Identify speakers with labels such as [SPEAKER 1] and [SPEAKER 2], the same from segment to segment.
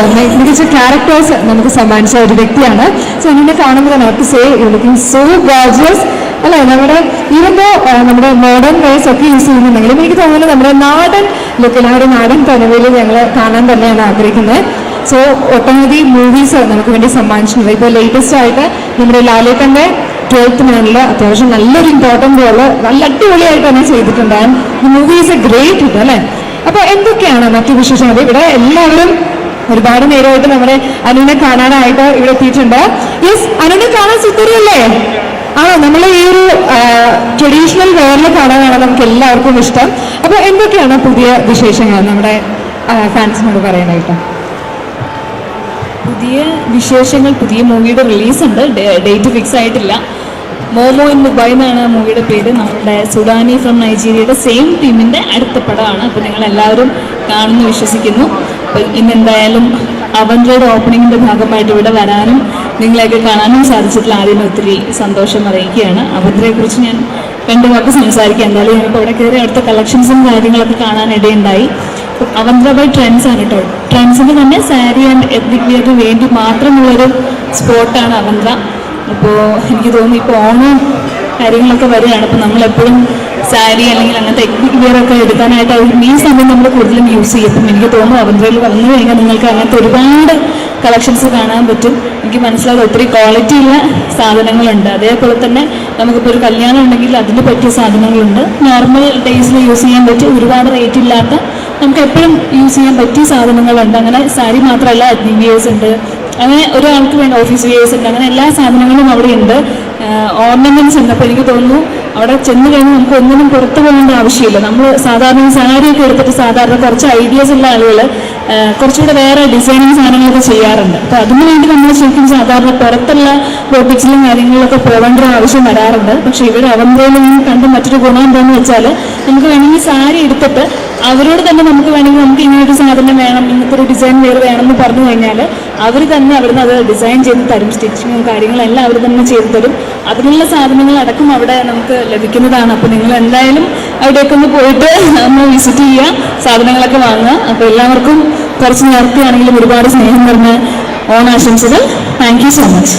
[SPEAKER 1] അല്ല മികച്ച ക്യാരക്ടേഴ്സ് നമുക്ക് സമ്മാനിച്ച ഒരു വ്യക്തിയാണ്. സോ എന്നെ കാണുമ്പോൾ തന്നെ അവർക്ക് say you looking so gorgeous അല്ലേ. നമ്മുടെ ഈവന്തോ നമ്മുടെ മോഡേൺ വേസ് ഒക്കെ യൂസ് ചെയ്യുന്നുണ്ടെങ്കിലും എനിക്ക് തോന്നുന്നു നമ്മുടെ നാടൻ ലുക്കിൽ ആ ഒരു നാടൻ തനിമയിൽ ഞങ്ങൾ കാണാൻ തന്നെയാണ് ആഗ്രഹിക്കുന്നത്. സോ ഒട്ടനവധി മൂവീസ് നമുക്ക് വേണ്ടി സമ്മാനിച്ചിട്ടുണ്ട്. ഇപ്പോൾ ലേറ്റസ്റ്റ് ആയിട്ട് നമ്മുടെ ലാലേട്ടൻ്റെ 12th മാനിൽ അത്യാവശ്യം നല്ലൊരു ഇമ്പോർട്ടൻ്റ് റോള് നല്ല അടിപൊളിയായിട്ട് തന്നെ ചെയ്തിട്ടുണ്ട്. And movie is A great hit അല്ലേ. അപ്പോൾ എന്തൊക്കെയാണ് മറ്റു വിശേഷങ്ങൾ? ഇവിടെ എല്ലാവരും ഒരുപാട് നേരമായിട്ട് നമ്മുടെ അനുവിനെ കാണാനായിട്ട് ഇവിടെ എത്തിയിട്ടുണ്ട്. യെസ്, അനുവിനെ കാണാൻ സുന്ദരിയല്ലേ? നമ്മൾ ഈ ഒരു ട്രഡീഷണൽ വെയറിൽ കാണാനാണ് നമുക്ക് എല്ലാവർക്കും ഇഷ്ടം. അപ്പോൾ എന്തൊക്കെയാണ് പുതിയ വിശേഷങ്ങൾ നമ്മുടെ ഫാൻസിനോട് പറയാനായിട്ട്?
[SPEAKER 2] പുതിയ വിശേഷങ്ങൾ, പുതിയ മൂവിയുടെ റിലീസുണ്ട്. ഡേറ്റ് ഫിക്സ് ആയിട്ടില്ല. മോമോ ഇൻ ദുബായ് എന്നാണ് മൂവിയുടെ പേര്. നമ്മുടെ സുഡാനി ഫ്രം നൈജീരിയയുടെ സെയിം ടീമിൻ്റെ അടുത്ത പടമാണ്. അപ്പോൾ നിങ്ങളെല്ലാവരും കാണുമെന്ന് വിശ്വസിക്കുന്നു. അപ്പോൾ ഇന്നെന്തായാലും അവഞ്ചയുടെ ഓപ്പണിങ്ങിൻ്റെ ഭാഗമായിട്ട് ഇവിടെ വരാനും നിങ്ങളെയൊക്കെ കാണാനും സാധിച്ചിട്ടില്ല. ആദ്യം ഒത്തിരി സന്തോഷം അറിയിക്കുകയാണ്. അവന്ത്രയെക്കുറിച്ച് ഞാൻ 2 വാക്ക് സംസാരിക്കാം. എന്തായാലും ഞാനിപ്പോൾ ഇവിടെ കയറി അടുത്ത കളക്ഷൻസും കാര്യങ്ങളൊക്കെ കാണാനിടയുണ്ടായി. അവന്ത്ര ബൈ ട്രെൻഡ്സ് ആണ് കേട്ടോ. ട്രെൻഡ്സിന് തന്നെ സാരി ആൻഡ് എത്നിക് വിയറിന് വേണ്ടി മാത്രമുള്ളൊരു സ്പോട്ടാണ് അവന്ത്ര. അപ്പോൾ എനിക്ക് തോന്നുന്നു ഇപ്പോൾ ഓണം കാര്യങ്ങളൊക്കെ വരികയാണ്. അപ്പോൾ നമ്മളെപ്പോഴും സാരി അല്ലെങ്കിൽ അങ്ങനത്തെ എത്നിക് വിയറൊക്കെ എടുക്കാനായിട്ട് ഈ സമയം നമ്മൾ കൂടുതലും യൂസ് ചെയ്യും. അപ്പം എനിക്ക് തോന്നുന്നു അവന്ത്രയിൽ വന്നു കഴിഞ്ഞാൽ നിങ്ങൾക്ക് അങ്ങനത്തെ ഒരുപാട് കളക്ഷൻസ് കാണാൻ പറ്റും. എനിക്ക് മനസ്സിലായത് ഒത്തിരി ക്വാളിറ്റി ഉള്ള സാധനങ്ങളുണ്ട്. അതേപോലെ തന്നെ നമുക്കിപ്പോൾ ഒരു കല്യാണം ഉണ്ടെങ്കിൽ അതിന് പറ്റിയ സാധനങ്ങളുണ്ട്. നോർമൽ ഡേയ്സിൽ യൂസ് ചെയ്യാൻ പറ്റിയ ഒരുപാട് റേറ്റ് ഇല്ലാത്ത നമുക്ക് എപ്പോഴും യൂസ് ചെയ്യാൻ പറ്റിയ സാധനങ്ങളുണ്ട്. അങ്ങനെ സാരി മാത്രമല്ല, എത്നിക് വിയേഴ്സ് ഉണ്ട്, അങ്ങനെ ഒരാൾക്ക് വേണ്ട ഓഫീസ് വിയേഴ്സ് ഉണ്ട്, അങ്ങനെ എല്ലാ സാധനങ്ങളും അവിടെ ഉണ്ട്. ഓർണമെൻറ്റ്സ് ഉണ്ട്. അപ്പോൾ എനിക്ക് തോന്നുന്നു അവിടെ ചെന്ന് കഴിഞ്ഞാൽ നമുക്ക് ഒന്നിനും പുറത്തു പോകേണ്ട ആവശ്യമില്ല. നമ്മൾ സാധാരണ സാരിയൊക്കെ എടുത്തിട്ട് സാധാരണ കുറച്ച് ഐഡിയാസ് ഉള്ള ആളുകൾ കുറച്ചുകൂടെ വേറെ ഡിസൈനിങ് സാധനങ്ങളൊക്കെ ചെയ്യാറുണ്ട്. അപ്പോൾ അതിനു വേണ്ടി നമ്മൾ ശരിക്കും സാധാരണ പുറത്തുള്ള ബോട്ടിക്സിലും കാര്യങ്ങളിലൊക്കെ പോകേണ്ട ആവശ്യം വരാറുണ്ട്. പക്ഷേ ഇവിടെ അവന്ത്രയിൽ നിന്ന് കണ്ട് മറ്റൊരു ഗുണം എന്താണെന്ന് വെച്ചാൽ നമുക്ക് വേണമെങ്കിൽ സാരി എടുത്തിട്ട് അവരോട് തന്നെ നമുക്ക് വേണമെങ്കിൽ നമുക്ക് ഇങ്ങനൊരു സാധനം വേണം, ഇങ്ങനത്തെ ഒരു ഡിസൈൻ വേറെ വേണമെന്ന് പറഞ്ഞു കഴിഞ്ഞാൽ അവർ തന്നെ അവിടുന്ന് അത് ഡിസൈൻ ചെയ്ത് തരും. സ്റ്റിച്ചിങ്ങും കാര്യങ്ങളെല്ലാം അവർ തന്നെ ചെയ്തു തരും. അതിനുള്ള സാധനങ്ങൾ അടക്കം അവിടെ നമുക്ക് ലഭിക്കുന്നതാണ്. അപ്പോൾ നിങ്ങൾ എന്തായാലും അവിടെയൊക്കെ ഒന്ന് പോയിട്ട് നമ്മൾ വിസിറ്റ് ചെയ്യുക, സാധനങ്ങളൊക്കെ വാങ്ങുക. അപ്പോൾ എല്ലാവർക്കും കുറച്ച് നേരത്തെയാണെങ്കിലും ഒരുപാട് സ്നേഹം നിറഞ്ഞ ഓണാശംസകൾ. Thank you so much.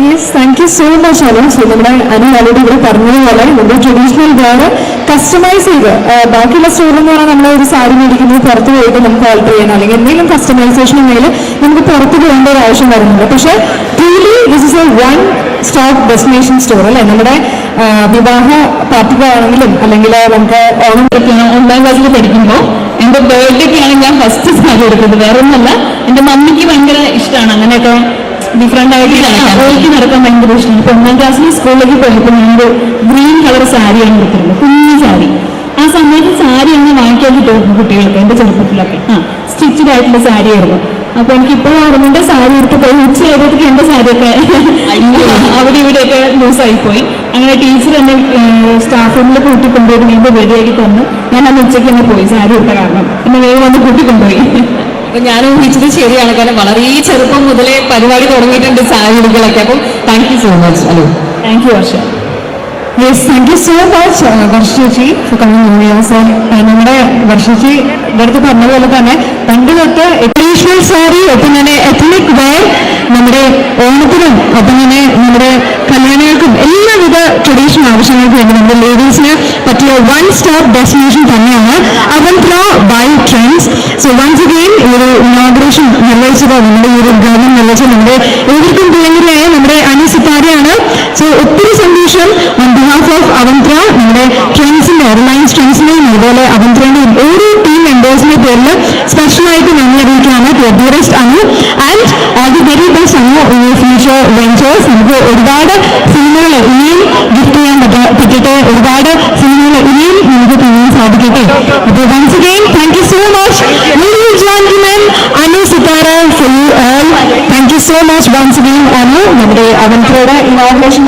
[SPEAKER 1] Yes, thank you so much അലു. സോ നമ്മുടെ അനു ഓൾറെഡി ഇവിടെ പറഞ്ഞതുപോലെ നമ്മുടെ ട്രഡീഷണൽ വെയർ കസ്റ്റമൈസ് ചെയ്ത് ബാക്കിയുള്ള സ്റ്റോറിൽ എന്ന് പറഞ്ഞാൽ നമ്മൾ ഒരു സാരി മേടിക്കുന്നത് പുറത്ത് പോയിട്ട് നമുക്ക് ഓൾട്ടർ ചെയ്യാൻ അല്ലെങ്കിൽ എന്തെങ്കിലും കസ്റ്റമൈസേഷൻ ഉണ്ടെങ്കിൽ നമുക്ക് പുറത്ത് പോകേണ്ട ഒരു ആവശ്യം വരുന്നുണ്ട്. പക്ഷേ really this is A one stop destination store അല്ലേ. നമ്മുടെ വിവാഹ പാർട്ടികളാണെങ്കിലും അല്ലെങ്കിൽ നമുക്ക് ഓണം
[SPEAKER 2] 9ാം ക്ലാസ്സിൽ പഠിക്കുമ്പോൾ എൻ്റെ ബർത്ത്ഡേക്കാണ് ഞാൻ ഫസ്റ്റ് സാരി എടുക്കുന്നത്. വേറെ ഒന്നുമല്ല, എൻ്റെ മമ്മിക്ക് ഭയങ്കര ഇഷ്ടമാണ് അങ്ങനെയൊക്കെ ഡിഫറെൻ്റ് ആയിട്ട് ഓൾക്ക് നടക്കാൻ ഭയങ്കര ഇഷ്ടമാണ്. ഇപ്പോൾ 1ാം ക്ലാസ്സിൽ സ്കൂളിലേക്ക് പോയപ്പോൾ ഞാനൊരു ഗ്രീൻ കളർ സാരിയാണ് എടുത്തിരുന്നത്, കുഞ്ഞു സാരി. ആ സമയത്ത് സാരി അങ്ങ് വാങ്ങിക്കാൻ കിട്ടുമായിരുന്നു കുട്ടികൾക്ക്. എൻ്റെ ചെറുപ്പത്തിലൊക്കെ സ്റ്റിച്ചഡ് ആയിട്ടുള്ള സാരി ആയിരുന്നു. അപ്പോൾ എനിക്ക് ഇപ്പോഴും ഓർമ്മയുടെ സാരി എടുത്ത് പോയി ഉച്ചയായപ്പോഴത്തേക്ക് എൻ്റെ സാരിയൊക്കെ അവിടെ ഇവിടെയൊക്കെ ലൂസായിപ്പോയി. അങ്ങനെ ടീച്ചർ എന്നെ സ്റ്റാഫ് റൂമിൽ കൂട്ടിക്കൊണ്ടുപോയി വീണ്ടും റെഡിയാക്കി തന്നു. ഞാൻ അന്ന് ഉച്ചയ്ക്ക് തന്നെ പോയി സാരി എടുത്ത കാരണം എന്നെ വേഗം വന്ന് കൂട്ടിക്കൊണ്ടുപോയി.
[SPEAKER 3] അപ്പൊ ഞാൻ ഊഹിച്ചത് ശരിയാണ്, കാരണം വളരെ ചെറുപ്പം മുതലേ പരിപാടി തുടങ്ങിയിട്ടുണ്ട് സാരി എടുക്കലൊക്കെ. അപ്പം thank you so much. Hello,
[SPEAKER 2] thank you Varsha.
[SPEAKER 1] Yes, thank you so much വർഷേച്ചി ഫോർ കമ്മിങ്. സോ നമ്മുടെ വർഷേച്ചി ഇവിടുത്തെ പറഞ്ഞതുപോലെ തന്നെ പണ്ട് തൊട്ട് ട്രഡീഷണൽ സാരി, ഒപ്പം തന്നെ എത്നിക് വെയർ നമ്മുടെ ഓണത്തിനും ഒപ്പം തന്നെ നമ്മുടെ കല്യാണങ്ങൾക്കും എല്ലാവിധ ട്രഡീഷണൽ ആവശ്യങ്ങൾക്കും വേണ്ടി നമ്മുടെ ലേഡീസിന് പറ്റിയ വൺ സ്റ്റോപ്പ് ഡെസ്റ്റിനേഷൻ തന്നെയാണ് Avantra by Trends. So once again ഈ ഒരു ഇനോഗ്രേഷൻ നിർവഹിച്ചത് നമ്മുടെ ഈ ഒരു ഉദ്ഘാടനം നിർവഹിച്ചത് നമ്മുടെ ഏവർക്കും പ്രിയങ്കരായ നമ്മുടെ അനു സിത്താരയാണ്. സോ ഒത്തിരി സന്തോഷം ഓൺ ബിഹാഫ് ഓഫ് അവന്ത്ര, നമ്മുടെ ട്രെൻഡ്സിന്റെ റിലയൻസ് ട്രെൻഡ്സിന്റെയും അതുപോലെ അവന്ത്രയുടെയും ഓരോ ടീം മെമ്പേഴ്സിന്റെ പേരിൽ സ്പെഷ്യലായിട്ട് നന്ദി അറിയിക്കുകയാണ്. Dearest Anu and all the very best Anu in future ventures. നമുക്ക് ഒരുപാട് സിനിമകൾ ഇനിയും ഗിഫ്റ്റ് ചെയ്യാൻ പറ്റട്ടെ, ഒരുപാട് സിനിമകൾ ഇനിയും നമുക്ക് കാണാൻ സാധിക്കട്ടെ. അപ്പോൾ once again thank you so much ladies and gentlemen, Anu Sithara for you all. Thank you so much once again Anu. നമ്മുടെ അവന്ത്രയുടെ ഇനോഗ്രേഷൻ